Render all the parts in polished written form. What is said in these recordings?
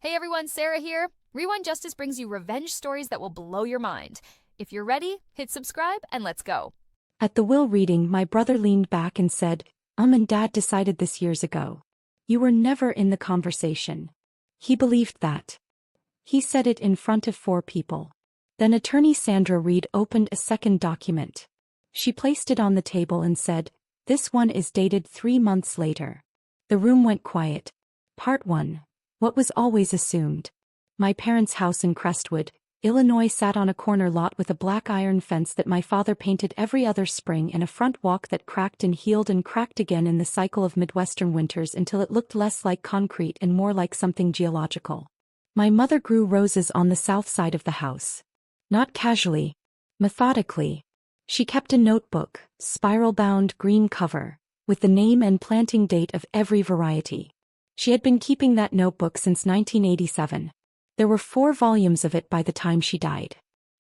Hey everyone, Sarah here. Rewind Justice brings you revenge stories that will blow your mind. If you're ready, hit subscribe and let's go. At the will reading, my brother leaned back and said, and Dad decided this years ago. You were never in the conversation. He believed that. He said it in front of 4 people. Then attorney Sandra Reed opened a second document. She placed it on the table and said, this one is dated 3 months later. The room went quiet. Part 1. What was always assumed. My parents' house in Crestwood, Illinois sat on a corner lot with a black iron fence that my father painted every other spring and a front walk that cracked and healed and cracked again in the cycle of Midwestern winters until it looked less like concrete and more like something geological. My mother grew roses on the south side of the house. Not casually. Methodically. She kept a notebook, spiral-bound green cover, with the name and planting date of every variety. She had been keeping that notebook since 1987. There were 4 volumes of it by the time she died.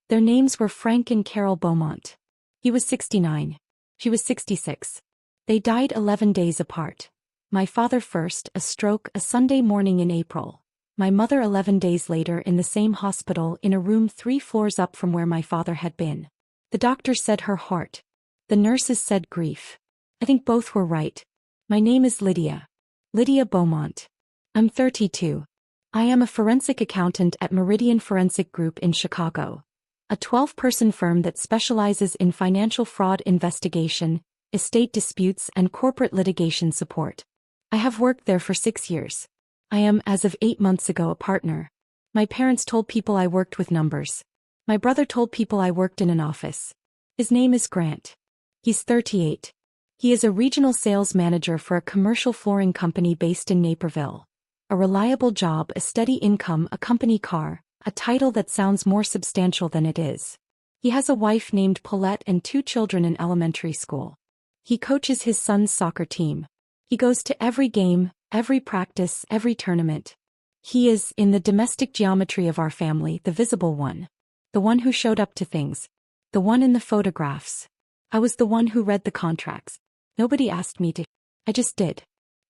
Their names were Frank and Carol Beaumont. He was 69. She was 66. They died 11 days apart. My father first, a stroke, a Sunday morning in April. My mother 11 days later in the same hospital in a room 3 floors up from where my father had been. The doctor said her heart. The nurses said grief. I think both were right. My name is Lydia. Lydia Beaumont. I'm 32. I am a forensic accountant at Meridian Forensic Group in Chicago, a 12-person firm that specializes in financial fraud investigation, estate disputes, and corporate litigation support. I have worked there for 6 years. I am, as of 8 months ago, a partner. My parents told people I worked with numbers. My brother told people I worked in an office. His name is Grant. He's 38. He is a regional sales manager for a commercial flooring company based in Naperville. A reliable job, a steady income, a company car, a title that sounds more substantial than it is. He has a wife named Paulette and 2 children in elementary school. He coaches his son's soccer team. He goes to every game, every practice, every tournament. He is, in the domestic geometry of our family, the visible one. The one who showed up to things. The one in the photographs. I was the one who read the contracts. Nobody asked me to. I just did.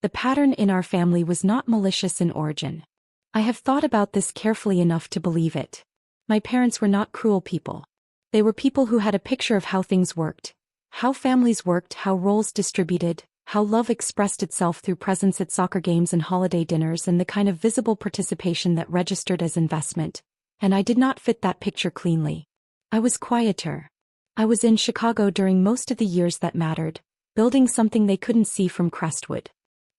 The pattern in our family was not malicious in origin. I have thought about this carefully enough to believe it. My parents were not cruel people. They were people who had a picture of how things worked, how families worked, how roles distributed, how love expressed itself through presence at soccer games and holiday dinners and the kind of visible participation that registered as investment. And I did not fit that picture cleanly. I was quieter. I was in Chicago during most of the years that mattered, building something they couldn't see from Crestwood.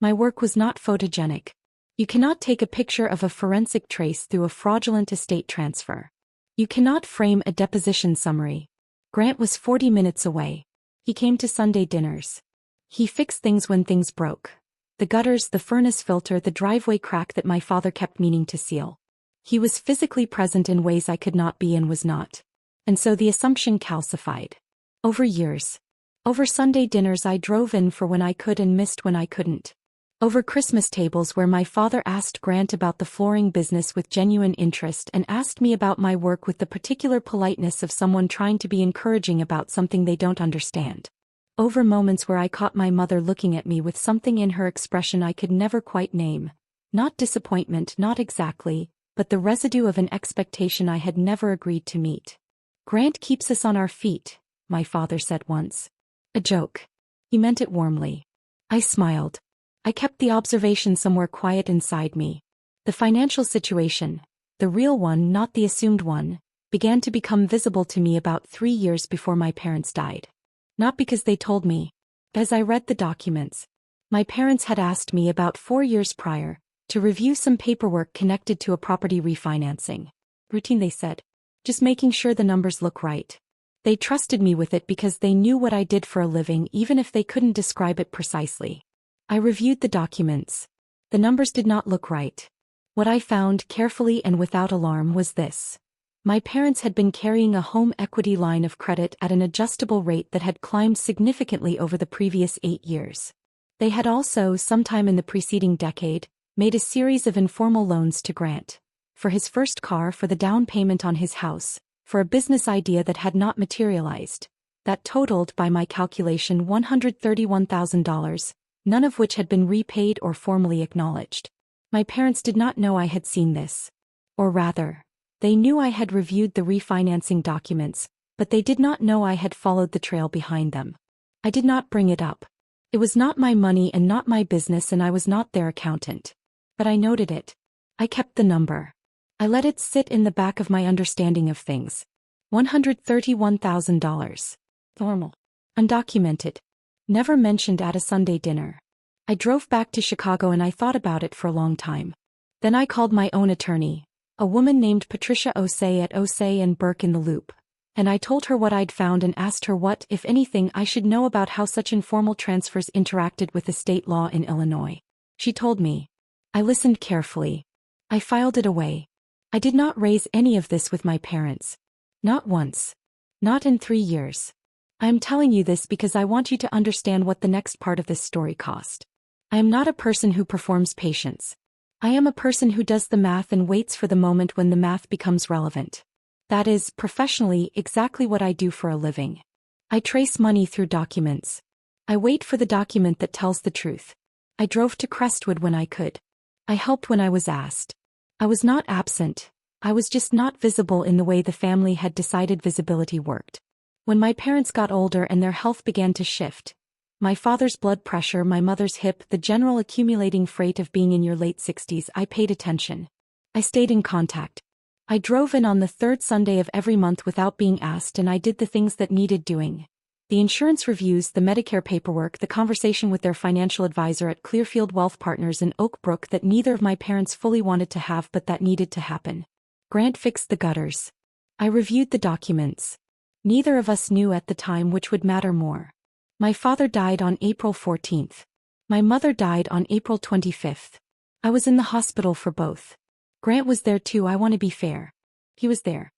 My work was not photogenic. You cannot take a picture of a forensic trace through a fraudulent estate transfer. You cannot frame a deposition summary. Grant was 40 minutes away. He came to Sunday dinners. He fixed things when things broke. The gutters, the furnace filter, the driveway crack that my father kept meaning to seal. He was physically present in ways I could not be and was not. And so the assumption calcified. Over years. Over Sunday dinners I drove in for when I could and missed when I couldn't. Over Christmas tables where my father asked Grant about the flooring business with genuine interest and asked me about my work with the particular politeness of someone trying to be encouraging about something they don't understand. Over moments where I caught my mother looking at me with something in her expression I could never quite name. Not disappointment, not exactly, but the residue of an expectation I had never agreed to meet. Grant keeps us on our feet, my father said once. A joke. He meant it warmly. I smiled. I kept the observation somewhere quiet inside me. The financial situation, the real one, not the assumed one, began to become visible to me about 3 years before my parents died. Not because they told me. As I read the documents, my parents had asked me about 4 years prior to review some paperwork connected to a property refinancing. Routine, they said. Just making sure the numbers look right. They trusted me with it because they knew what I did for a living even if they couldn't describe it precisely. I reviewed the documents. The numbers did not look right. What I found, carefully and without alarm, was this. My parents had been carrying a home equity line of credit at an adjustable rate that had climbed significantly over the previous 8 years. They had also, sometime in the preceding decade, made a series of informal loans to Grant. For his first car, for the down payment on his house, for a business idea that had not materialized, that totaled, by my calculation, $131,000, none of which had been repaid or formally acknowledged. My parents did not know I had seen this. Or rather, they knew I had reviewed the refinancing documents, but they did not know I had followed the trail behind them. I did not bring it up. It was not my money and not my business, and I was not their accountant. But I noted it. I kept the number. I let it sit in the back of my understanding of things. $131,000. Normal. Undocumented. Never mentioned at a Sunday dinner. I drove back to Chicago and I thought about it for a long time. Then I called my own attorney, a woman named Patricia Osei at Osei and Burke in the Loop, and I told her what I'd found and asked her what, if anything, I should know about how such informal transfers interacted with the state law in Illinois. She told me. I listened carefully. I filed it away. I did not raise any of this with my parents. Not once. Not in 3 years. I am telling you this because I want you to understand what the next part of this story cost. I am not a person who performs patience. I am a person who does the math and waits for the moment when the math becomes relevant. That is, professionally, exactly what I do for a living. I trace money through documents. I wait for the document that tells the truth. I drove to Crestwood when I could. I helped when I was asked. I was not absent. I was just not visible in the way the family had decided visibility worked. When my parents got older and their health began to shift, my father's blood pressure, my mother's hip, the general accumulating freight of being in your late 60s, I paid attention. I stayed in contact. I drove in on the third Sunday of every month without being asked, and I did the things that needed doing. The insurance reviews, the Medicare paperwork, the conversation with their financial advisor at Clearfield Wealth Partners in Oak Brook that neither of my parents fully wanted to have but that needed to happen. Grant fixed the gutters. I reviewed the documents. Neither of us knew at the time which would matter more. My father died on April 14th. My mother died on April 25th. I was in the hospital for both. Grant was there too, I want to be fair. He was there.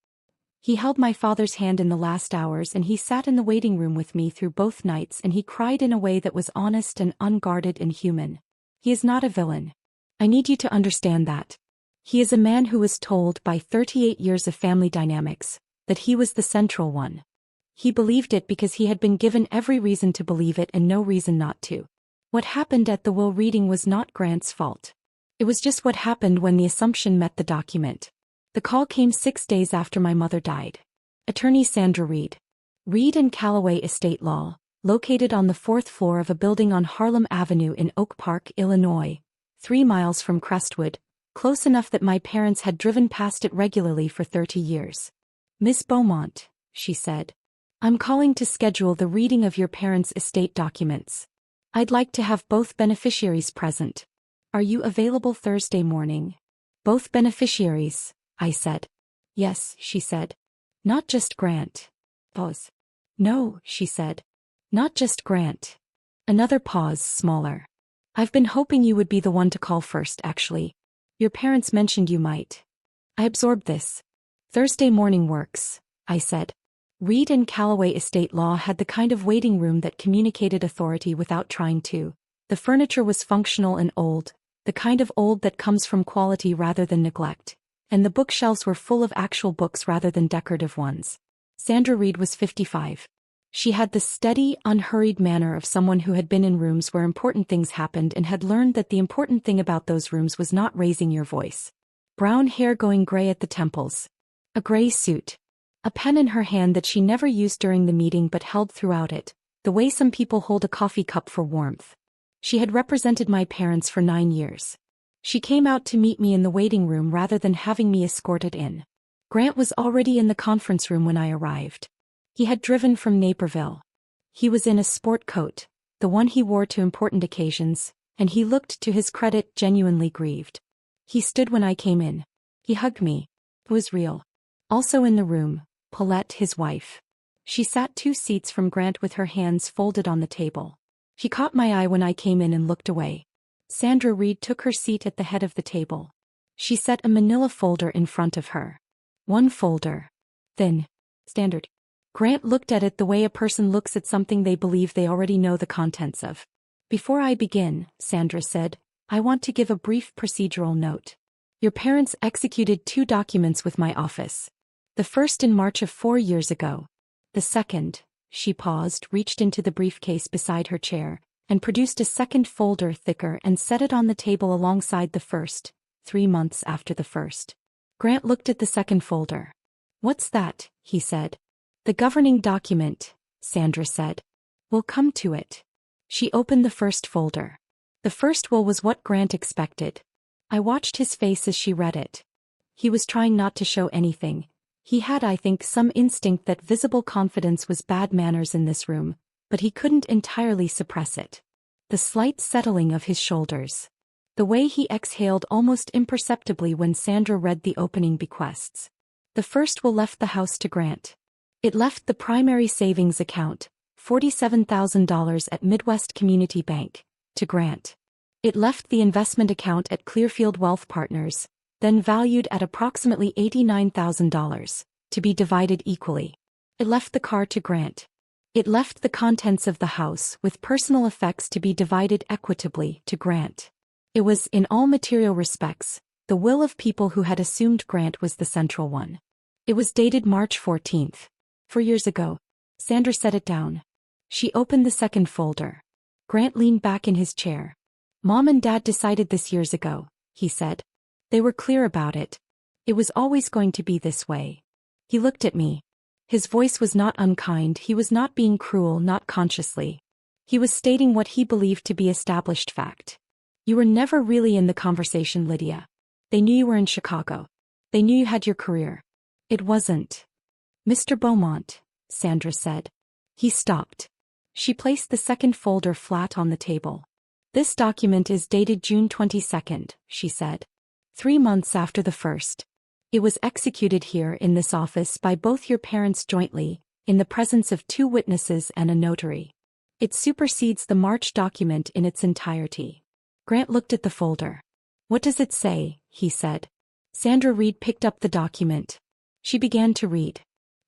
He held my father's hand in the last hours and he sat in the waiting room with me through both nights, and he cried in a way that was honest and unguarded and human. He is not a villain. I need you to understand that. He is a man who was told by 38 years of family dynamics that he was the central one. He believed it because he had been given every reason to believe it and no reason not to. What happened at the will reading was not Grant's fault. It was just what happened when the assumption met the document. The call came 6 days after my mother died. Attorney Sandra Reed. Reed and Callaway Estate Law, located on the 4th floor of a building on Harlem Avenue in Oak Park, Illinois, 3 miles from Crestwood, close enough that my parents had driven past it regularly for 30 years. Miss Beaumont, she said. I'm calling to schedule the reading of your parents' estate documents. I'd like to have both beneficiaries present. Are you available Thursday morning? Both beneficiaries, I said. Yes, she said. Not just Grant. Pause. No, she said. Not just Grant. Another pause, smaller. I've been hoping you would be the one to call first, actually. Your parents mentioned you might. I absorbed this. Thursday morning works, I said. Reed and Callaway Estate Law had the kind of waiting room that communicated authority without trying to. The furniture was functional and old, the kind of old that comes from quality rather than neglect, and the bookshelves were full of actual books rather than decorative ones. Sandra Reed was 55. She had the steady, unhurried manner of someone who had been in rooms where important things happened and had learned that the important thing about those rooms was not raising your voice. Brown hair going gray at the temples. A gray suit. A pen in her hand that she never used during the meeting but held throughout it, the way some people hold a coffee cup for warmth. She had represented my parents for 9 years. She came out to meet me in the waiting room rather than having me escorted in. Grant was already in the conference room when I arrived. He had driven from Naperville. He was in a sport coat, the one he wore to important occasions, and he looked, to his credit, genuinely grieved. He stood when I came in. He hugged me. It was real. Also in the room, Paulette, his wife. She sat 2 seats from Grant with her hands folded on the table. She caught my eye when I came in and looked away. Sandra Reed took her seat at the head of the table. She set a manila folder in front of her. One folder. Thin. Standard. Grant looked at it the way a person looks at something they believe they already know the contents of. Before I begin, Sandra said, I want to give a brief procedural note. Your parents executed 2 documents with my office. The first in March of 4 years ago. The second, she paused, reached into the briefcase beside her chair, and produced a second folder thicker and set it on the table alongside the first, 3 months after the first. Grant looked at the second folder. "What's that?" he said. "The governing document," Sandra said. "We'll come to it." She opened the first folder. The first will was what Grant expected. I watched his face as she read it. He was trying not to show anything. He had, I think, some instinct that visible confidence was bad manners in this room, but he couldn't entirely suppress it. The slight settling of his shoulders. The way he exhaled almost imperceptibly when Sandra read the opening bequests. The first will left the house to Grant. It left the primary savings account, $47,000 at Midwest Community Bank, to Grant. It left the investment account at Clearfield Wealth Partners, then valued at approximately $89,000, to be divided equally. It left the car to Grant. It left the contents of the house with personal effects to be divided equitably to Grant. It was, in all material respects, the will of people who had assumed Grant was the central one. It was dated March 14th. 4 years ago. Sandra set it down. She opened the second folder. Grant leaned back in his chair. "Mom and Dad decided this years ago," he said. "They were clear about it. It was always going to be this way." He looked at me. His voice was not unkind, he was not being cruel, not consciously. He was stating what he believed to be established fact. "You were never really in the conversation, Lydia. They knew you were in Chicago. They knew you had your career. It wasn't." "Mr. Beaumont," Sandra said. He stopped. She placed the second folder flat on the table. "This document is dated June 22nd, she said. 3 months after the first. It was executed here in this office by both your parents jointly, in the presence of 2 witnesses and a notary. It supersedes the March document in its entirety." Grant looked at the folder. "What does it say?" he said. Sandra Reed picked up the document. She began to read.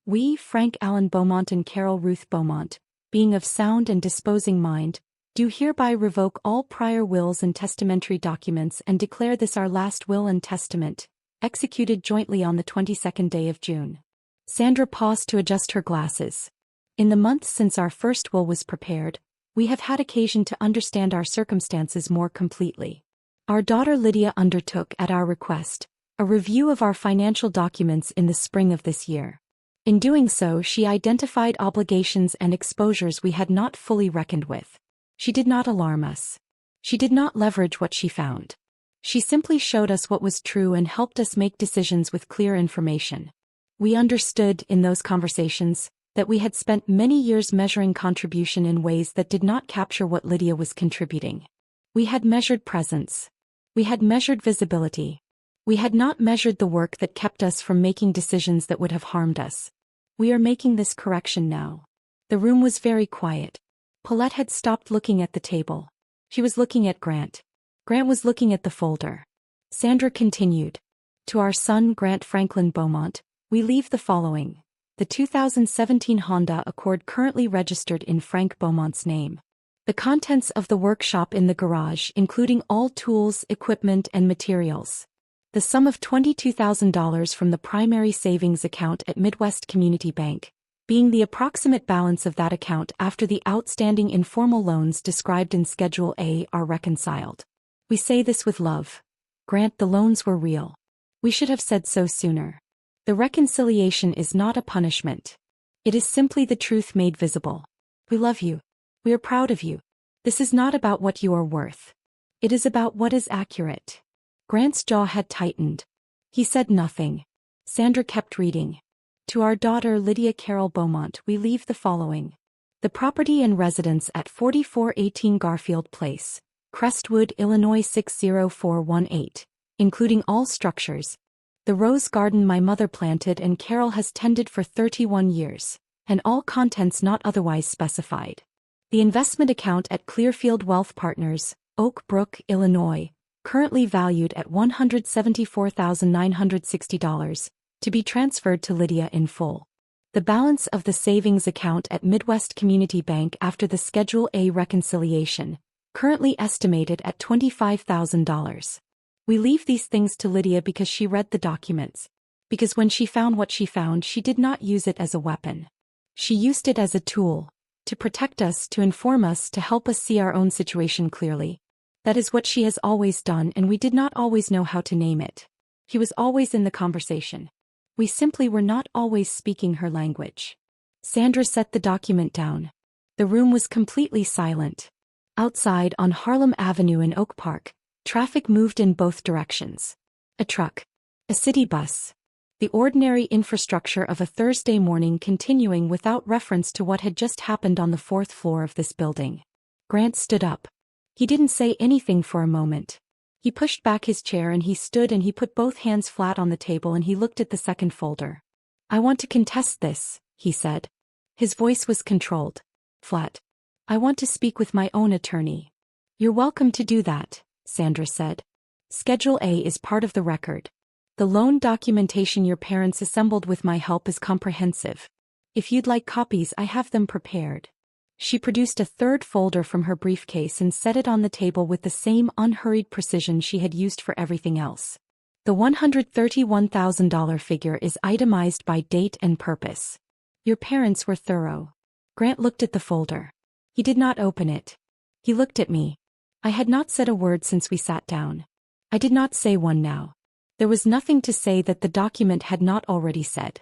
"We, Frank Allen Beaumont and Carol Ruth Beaumont, being of sound and disposing mind, do hereby revoke all prior wills and testamentary documents and declare this our last will and testament, executed jointly on the 22nd day of June." Sandra paused to adjust her glasses. "In the months since our first will was prepared, we have had occasion to understand our circumstances more completely. Our daughter Lydia undertook, at our request, a review of our financial documents in the spring of this year. In doing so, she identified obligations and exposures we had not fully reckoned with. She did not alarm us. She did not leverage what she found. She simply showed us what was true and helped us make decisions with clear information. We understood, in those conversations, that we had spent many years measuring contribution in ways that did not capture what Lydia was contributing. We had measured presence. We had measured visibility. We had not measured the work that kept us from making decisions that would have harmed us. We are making this correction now." The room was very quiet. Paulette had stopped looking at the table. She was looking at Grant. Grant was looking at the folder. Sandra continued. "To our son Grant Franklin Beaumont, we leave the following. The 2017 Honda Accord currently registered in Frank Beaumont's name. The contents of the workshop in the garage including all tools, equipment and materials. The sum of $22,000 from the primary savings account at Midwest Community Bank, being the approximate balance of that account after the outstanding informal loans described in Schedule A are reconciled. We say this with love. Grant, the loans were real. We should have said so sooner. The reconciliation is not a punishment. It is simply the truth made visible. We love you. We are proud of you. This is not about what you are worth. It is about what is accurate." Grant's jaw had tightened. He said nothing. Sandra kept reading. "To our daughter Lydia Carol Beaumont we leave the following. The property and residence at 4418 Garfield Place, Crestwood, Illinois 60418, including all structures. The rose garden my mother planted and Carol has tended for 31 years, and all contents not otherwise specified. The investment account at Clearfield Wealth Partners, Oak Brook, Illinois, currently valued at $174,960, to be transferred to Lydia in full. The balance of the savings account at Midwest Community Bank after the Schedule A reconciliation, currently estimated at $25,000. We leave these things to Lydia because she read the documents. Because when she found what she found, she did not use it as a weapon. She used it as a tool, To protect us, to inform us, to help us see our own situation clearly. That is what she has always done, and we did not always know how to name it. He was always in the conversation. We simply were not always speaking her language. Sandra set the document down. The room was completely silent. Outside on Harlem Avenue in Oak Park, traffic moved in both directions. A truck. A city bus. The ordinary infrastructure of a Thursday morning continuing without reference to what had just happened on the fourth floor of this building. Grant stood up. He didn't say anything for a moment. He pushed back his chair and he stood and he put both hands flat on the table and he looked at the second folder. "I want to contest this," he said. His voice was controlled. Flat. "I want to speak with my own attorney." "You're welcome to do that," Sandra said. "Schedule A is part of the record. The loan documentation your parents assembled with my help is comprehensive. If you'd like copies, I have them prepared." She produced a third folder from her briefcase and set it on the table with the same unhurried precision she had used for everything else. The $131,000 figure is itemized by date and purpose. Your parents were thorough. Grant looked at the folder. He did not open it. He looked at me. I had not said a word since we sat down. I did not say one now. There was nothing to say that the document had not already said.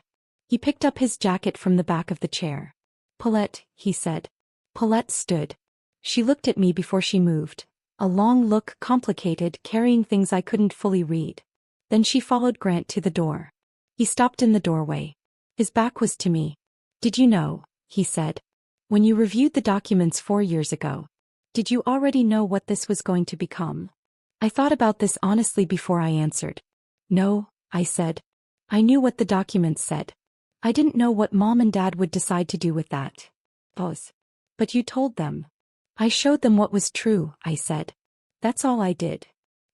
He picked up his jacket from the back of the chair. "Paulette," he said. Paulette stood. She looked at me before she moved. A long look, complicated, carrying things I couldn't fully read. Then she followed Grant to the door. He stopped in the doorway. His back was to me. "Did you know," he said, "when you reviewed the documents 4 years ago? Did you already know what this was going to become?" I thought about this honestly before I answered. "No," I said. "I knew what the documents said. I didn't know what Mom and Dad would decide to do with that." Pause. "But you told them." "I showed them what was true," I said. "That's all I did."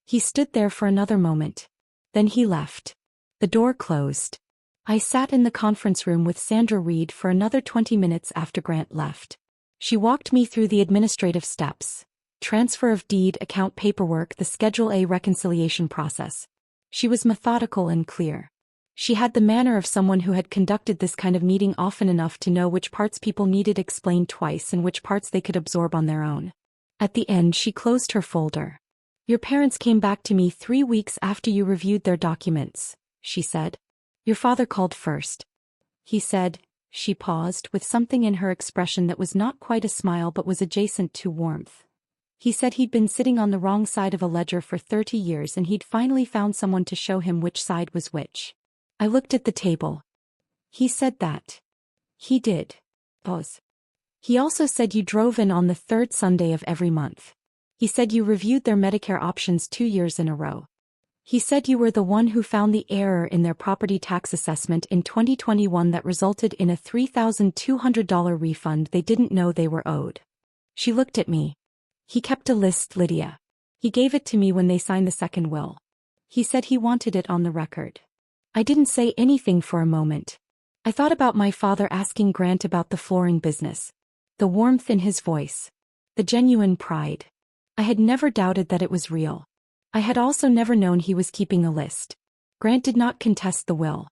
He stood there for another moment. Then he left. The door closed. I sat in the conference room with Sandra Reed for another 20 minutes after Grant left. She walked me through the administrative steps. Transfer of deed, account paperwork, the Schedule A reconciliation process. She was methodical and clear. She had the manner of someone who had conducted this kind of meeting often enough to know which parts people needed explained twice and which parts they could absorb on their own. At the end, she closed her folder. "Your parents came back to me 3 weeks after you reviewed their documents," she said. "Your father called first. He said," she paused, with something in her expression that was not quite a smile but was adjacent to warmth. "He said he'd been sitting on the wrong side of a ledger for 30 years and he'd finally found someone to show him which side was which." I looked at the table. "He said that." "He did." Pause. "He also said you drove in on the 3rd Sunday of every month. He said you reviewed their Medicare options 2 years in a row. He said you were the one who found the error in their property tax assessment in 2021 that resulted in a $3,200 refund they didn't know they were owed." She looked at me. "He kept a list, Lydia. He gave it to me when they signed the second will. He said he wanted it on the record." I didn't say anything for a moment. I thought about my father asking Grant about the flooring business. The warmth in his voice. The genuine pride. I had never doubted that it was real. I had also never known he was keeping a list. Grant did not contest the will.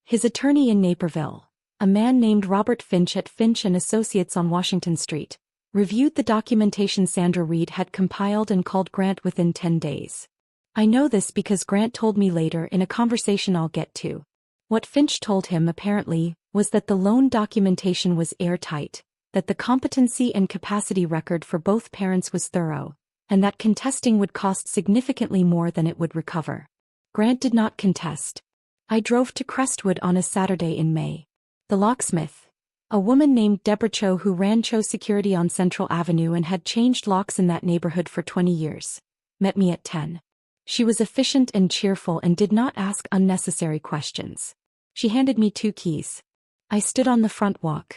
His attorney in Naperville, a man named Robert Finch at Finch & Associates on Washington Street, reviewed the documentation Sandra Reed had compiled and called Grant within 10 days. I know this because Grant told me later in a conversation I'll get to. What Finch told him, apparently, was that the loan documentation was airtight, that the competency and capacity record for both parents was thorough, and that contesting would cost significantly more than it would recover. Grant did not contest. I drove to Crestwood on a Saturday in May. The locksmith, a woman named Deborah Cho who ran Cho Security on Central Avenue and had changed locks in that neighborhood for 20 years, met me at 10. She was efficient and cheerful and did not ask unnecessary questions. She handed me 2 keys. I stood on the front walk.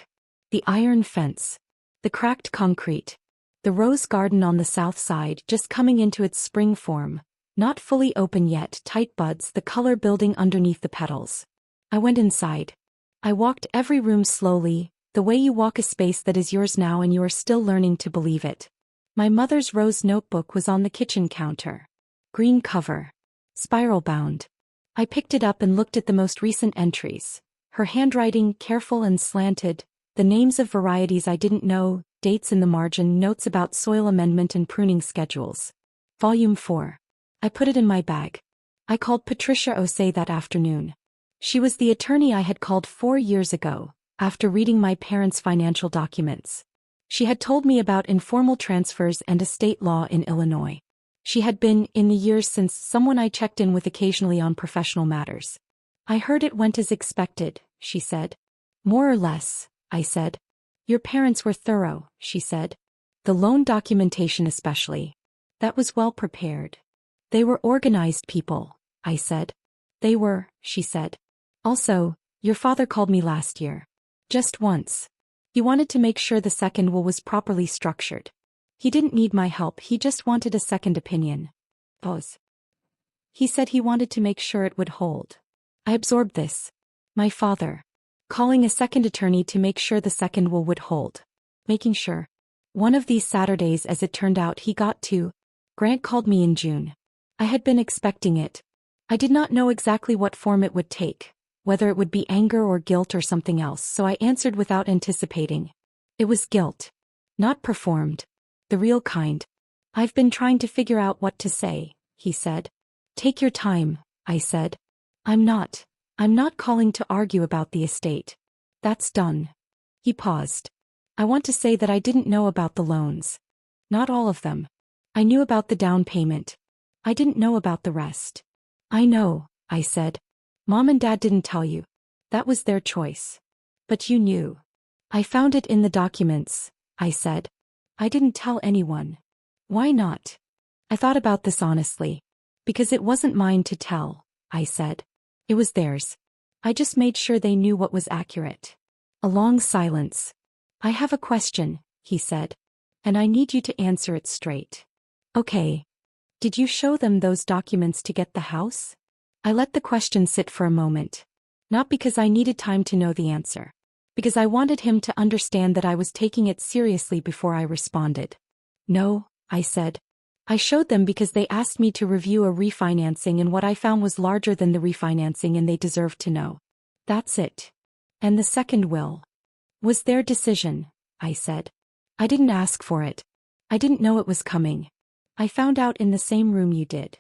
The iron fence. The cracked concrete. The rose garden on the south side just coming into its spring form, not fully open yet, tight buds, the color building underneath the petals. I went inside. I walked every room slowly, the way you walk a space that is yours now and you are still learning to believe it. My mother's rose notebook was on the kitchen counter. Green cover. Spiral bound. I picked it up and looked at the most recent entries. Her handwriting, careful and slanted, The names of varieties I didn't know, dates in the margin, notes about soil amendment and pruning schedules. Volume 4. I put it in my bag. I called Patricia Osei that afternoon. She was the attorney I had called 4 years ago, after reading my parents' financial documents. She had told me about informal transfers and estate law in Illinois. She had been, in the years since, someone I checked in with occasionally on professional matters. I heard it went as expected, she said. More or less, I said. Your parents were thorough, she said. The loan documentation especially. That was well prepared. They were organized people, I said. They were, she said. Also, your father called me last year. Just once. He wanted to make sure the second will was properly structured. He didn't need my help, he just wanted a second opinion. Pause. He said he wanted to make sure it would hold. I absorbed this. My father. Calling a second attorney to make sure the second will would hold. Making sure. One of these Saturdays, as it turned out, he got to. Grant called me in June. I had been expecting it. I did not know exactly what form it would take, whether it would be anger or guilt or something else, so I answered without anticipating. It was guilt. Not performed. The real kind. I've been trying to figure out what to say, he said. Take your time, I said. I'm not calling to argue about the estate. That's done. He paused. I want to say that I didn't know about the loans. Not all of them. I knew about the down payment. I didn't know about the rest. I know, I said. Mom and Dad didn't tell you. That was their choice. But you knew. I found it in the documents, I said. I didn't tell anyone. Why not? I thought about this honestly. Because it wasn't mine to tell, I said. It was theirs. I just made sure they knew what was accurate. A long silence. I have a question, he said. And I need you to answer it straight. Okay. Did you show them those documents to get the house? I let the question sit for a moment. Not because I needed time to know the answer. Because I wanted him to understand that I was taking it seriously before I responded. No, I said. I showed them because they asked me to review a refinancing and what I found was larger than the refinancing and they deserved to know. That's it. And the second will was their decision, I said. I didn't ask for it. I didn't know it was coming. I found out in the same room you did.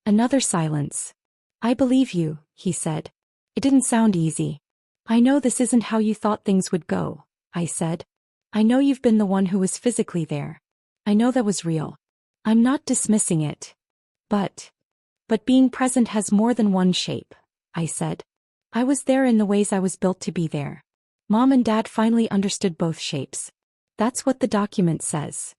Another silence. I believe you, he said. It didn't sound easy. I know this isn't how you thought things would go, I said. I know you've been the one who was physically there. I know that was real. I'm not dismissing it. But being present has more than one shape, I said. I was there in the ways I was built to be there. Mom and Dad finally understood both shapes. That's what the document says.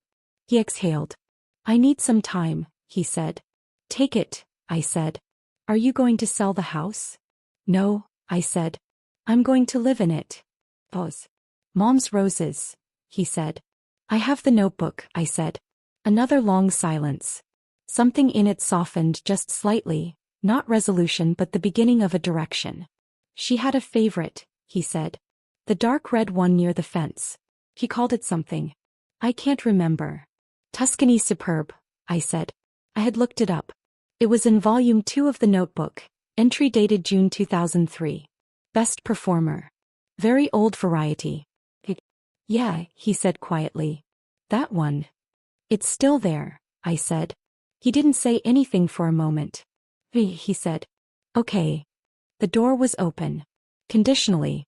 He exhaled. I need some time, he said. Take it, I said. Are you going to sell the house? No, I said. I'm going to live in it. Pause. Mom's roses, he said. I have the notebook, I said. Another long silence. Something in it softened just slightly, not resolution but the beginning of a direction. She had a favorite, he said. The dark red one near the fence. He called it something. I can't remember. Tuscany Superb, I said. I had looked it up. It was in volume 2 of the notebook, entry dated June 2003. Best performer. Very old variety. Yeah, he said quietly. That one. It's still there, I said. He didn't say anything for a moment. He said. Okay. The door was open. Conditionally.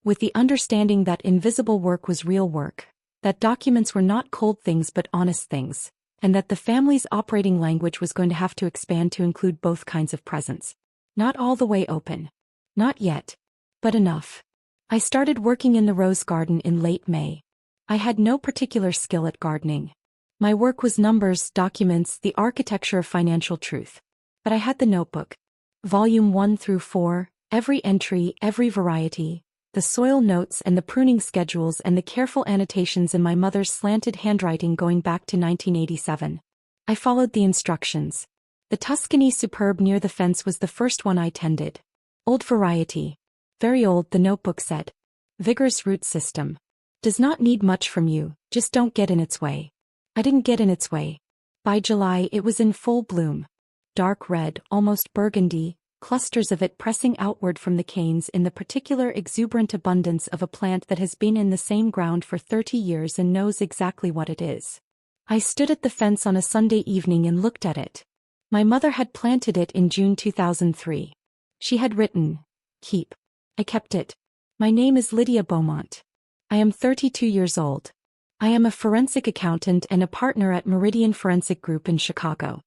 With the understanding that invisible work was real work, that documents were not cold things but honest things, and that the family's operating language was going to have to expand to include both kinds of presence. Not all the way open. Not yet. But enough. I started working in the rose garden in late May. I had no particular skill at gardening. My work was numbers, documents, the architecture of financial truth. But I had the notebook. Volume 1 through 4, every entry, every variety, the soil notes and the pruning schedules and the careful annotations in my mother's slanted handwriting going back to 1987. I followed the instructions. The Tuscany Superb near the fence was the first one I tended. Old variety. Very old, the notebook said. Vigorous root system. Does not need much from you, just don't get in its way. I didn't get in its way. By July it was in full bloom. Dark red, almost burgundy, clusters of it pressing outward from the canes in the particular exuberant abundance of a plant that has been in the same ground for 30 years and knows exactly what it is. I stood at the fence on a Sunday evening and looked at it. My mother had planted it in June 2003. She had written, "Keep." I kept it. My name is Lydia Beaumont. I am 32 years old. I am a forensic accountant and a partner at Meridian Forensic Group in Chicago.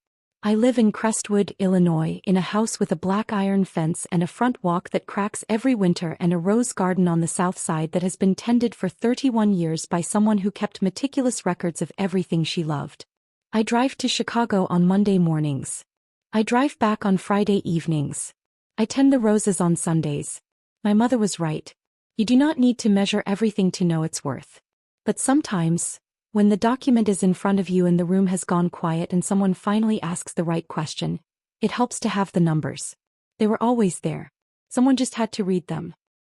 I live in Crestwood, Illinois, in a house with a black iron fence and a front walk that cracks every winter and a rose garden on the south side that has been tended for 31 years by someone who kept meticulous records of everything she loved. I drive to Chicago on Monday mornings. I drive back on Friday evenings. I tend the roses on Sundays. My mother was right. You do not need to measure everything to know its worth. But sometimes, when the document is in front of you and the room has gone quiet and someone finally asks the right question, it helps to have the numbers. They were always there. Someone just had to read them.